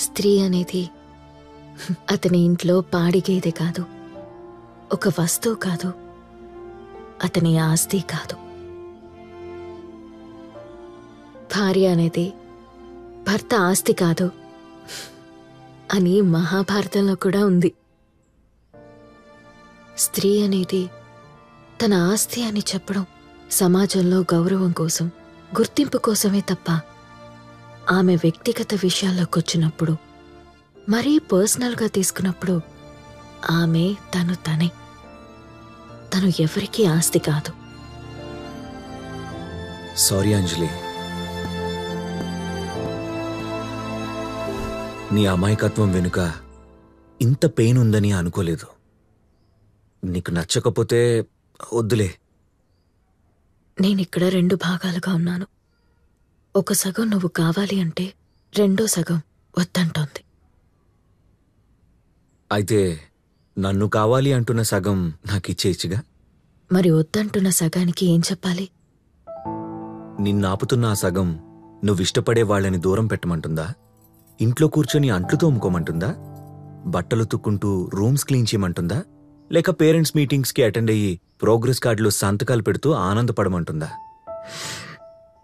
స్త్రీ అనేది అతని ఇంట్లో పాడిగేదే కాదు, ఒక వస్తువు కాదు, అతని ఆస్తి కాదు. భార్య అనేది భర్త ఆస్తి కాదు అని మహాభారతంలో కూడా ఉంది. స్త్రీ అనేది తన ఆస్తి అని చెప్పడం సమాజంలో గౌరవం కోసం, గుర్తింపు కోసమే తప్ప ఆమె వ్యక్తిగత విషయాల్లోకొచ్చినప్పుడు, మరీ పర్సనల్గా తీసుకున్నప్పుడు ఆమె తనే. తను ఎవరికీ ఆస్తి కాదు. సారీ అంజలి, నీ అమాయకత్వం వెనుక ఇంత పెయిన్ ఉందని అనుకోలేదు. నీకు నచ్చకపోతే వద్దులే. నేనిక్కడ 2 భాగాలుగా ఉన్నాను. ఒక సగం నువ్వు కావాలి అంటే రెండో సగం వద్దంటోంది. అయితే నన్ను కావాలి అంటున్న సగం నాకిచ్చేయచ్చుగా. మరి వద్దంటున్న సగానికి ఏం చెప్పాలి? నిన్నాపుతున్న ఆ సగం నువ్విష్టపడే వాళ్ళని దూరం పెట్టమంటుందా? ఇంట్లో కూర్చొని అంట్లు తోముకోమంటుందా? బట్టలు తుక్కుంటూ రూమ్స్ క్లీన్ చేయమంటుందా? లేక పేరెంట్స్ మీటింగ్స్కి అటెండ్ అయ్యి ప్రోగ్రెస్ కార్డులో సంతకాలు పెడుతూ ఆనందపడమంటుందా?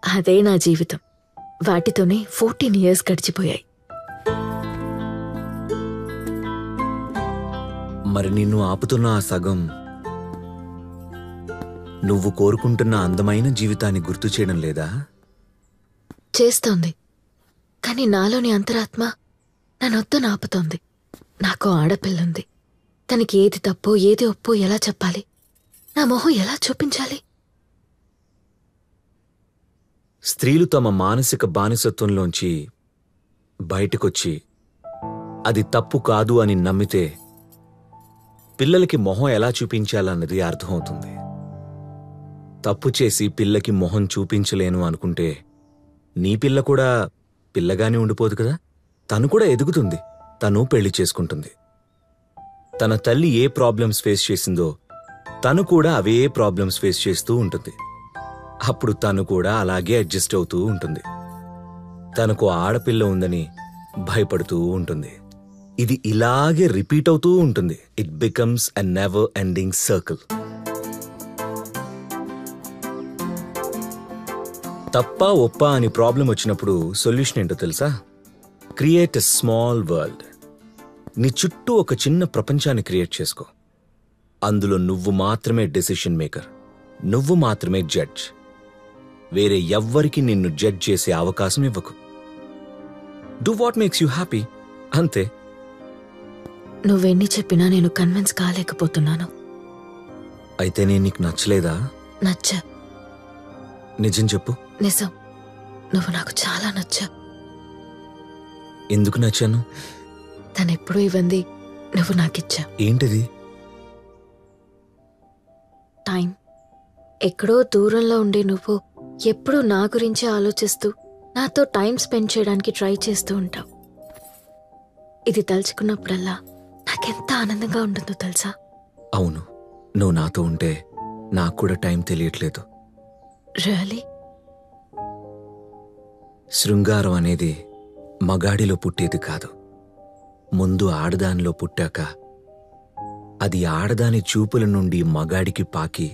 అదే నా జీవితం. వాటితోనే 14 years గడిచిపోయాయి. మరి నిన్ను ఆపుతున్న ఆ సగం నువ్వు కోరుకుంటున్న అందమైన జీవితాన్ని గుర్తు చేయడం లేదా? చేస్తోంది. కానీ నాలోని అంతరాత్మ నన్నొద్దని ఆపుతోంది. నాకు ఆడపిల్లుంది. తనకి ఏది తప్పో ఏది ఒప్పో ఎలా చెప్పాలి? నా మొహం ఎలా చూపించాలి? స్త్రీలు తమ మానసిక బానిసత్వంలోంచి బయటకొచ్చి అది తప్పు కాదు అని నమ్మితే పిల్లలకి మొహం ఎలా చూపించాలన్నది అర్థమవుతుంది. తప్పు చేసి పిల్లకి మొహం చూపించలేను అనుకుంటే నీ పిల్ల కూడా పిల్లగానే ఉండిపోదు కదా. తను కూడా ఎదుగుతుంది, తను పెళ్లి చేసుకుంటుంది. తన తల్లి ఏ ప్రాబ్లమ్స్ ఫేస్ చేసిందో తను కూడా అవే ప్రాబ్లమ్స్ ఫేస్ చేస్తూ ఉంటుంది. అప్పుడు తను కూడా అలాగే అడ్జస్ట్ అవుతూ ఉంటుంది. తనకు ఆడపిల్ల ఉందని భయపడుతూ ఉంటుంది. ఇది ఇలాగే రిపీట్ అవుతూ ఉంటుంది. It becomes a never ending circle. తప్పా ఒప్పా అని ప్రాబ్లం వచ్చినప్పుడు సొల్యూషన్ ఏంటో తెలుసా? Create a small world. నీ చుట్టూ ఒక చిన్న ప్రపంచాన్ని క్రియేట్ చేసుకో. అందులో నువ్వు మాత్రమే డెసిషన్ మేకర్, నువ్వు మాత్రమే జడ్జ్. వేరే ఎవ్వరికి నిన్ను జడ్జ్ చేసే అవకాశం ఇవ్వకు. Do what makes you happy, అంతే. నువ్వెన్ని చెప్పినా నేను కన్విన్స్ కాలేకపోతున్నాను. అయితే నేను నీకు నచ్చలేదా? నచ్చా. నిజం చెప్పు. నిజం, నువ్వు నాకు చాలా నచ్చా. ఎందుకు నచ్చాను? తనెప్పుడూ ఇవ్వంది నువ్వు నాకిచ్చా. ఏంటిది? టైం. ఎక్కడో దూరంలో ఉండే నువ్వు ఎప్పుడూ నా గురించి ఆలోచిస్తూ నాతో టైం స్పెండ్ చేయడానికి ట్రై చేస్తూ ఉంటావు. ఇది తలుచుకున్నప్పుడల్లా నాకెంత ఆనందంగా ఉంటుందో తెలుసా? అవును, నువ్వు నాతో ఉంటే నాకు కూడా టైం తెలియట్లేదు. రియలీ? శృంగారం అనేది మగాడిలో పుట్టేది కాదు. ముందు ఆడదానిలో పుట్టాక అది ఆడదాని చూపుల నుండి మగాడికి పాకి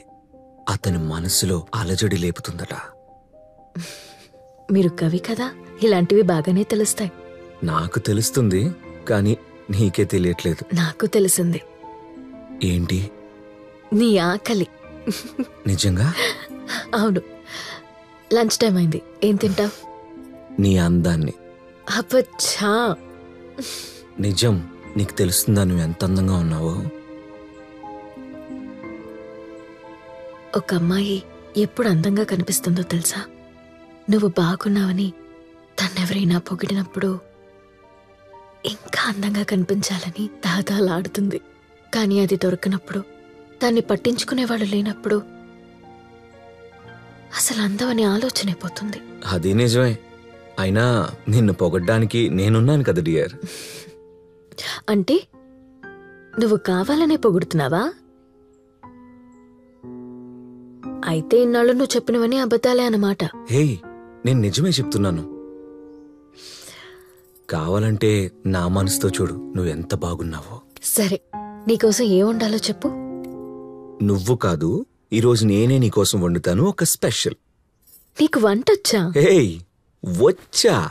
అతని మనసులో అలజడి లేపుతుందట. మీరు కవి కదా, ఇలాంటివి బాగానే తెలుస్తాయి. నాకు తెలుస్తుంది, కానీ నీకే తెలియట్లేదు. నాకు తెలిసింది. ఏంటి? నీ ఆకలి. నిజంగా? అవును. లంచ్ టైం అయింది. ఏం తింటావు? నీ అందాన్ని. అబ్బచ్చా. నిజం, నీకు తెలుస్తుందా నువ్వు ఎంత అందంగా ఉన్నావో? ఒక అమ్మాయి ఎప్పుడు అందంగా కనిపిస్తుందో తెలుసా? నువ్వు బాగున్నావని తన్నెవరైనా పొగిడినప్పుడు ఇంకా అందంగా కనిపించాలని దాదాలాడుతుంది. కానీ అది దొరకనప్పుడు, దాన్ని పట్టించుకునేవాళ్ళు లేనప్పుడు అసలు అందమనే ఆలోచనే పోతుంది. అది నిజమే. అయినా నిన్ను పొగడ్డానికి నేనున్నాను కదా డియర్. అంటే నువ్వు కావాలనే పొగుడుతున్నావా? అయితే ఇన్నాళ్ళు నువ్వు చెప్పినవని అబద్ధాలే అన్నమాట. హే, నేను నిజమే చెప్తున్నాను. కావాలంటే నా మనసుతో చూడు నువ్వెంత బాగున్నావో. సరే, నీకోసం ఏం వండాలో చెప్పు. నువ్వు కాదు, ఈరోజు నేనే నీకోసం వండుతాను ఒక స్పెషల్. నీకు వంటొచ్చా? ఏయ్ వచ్చా.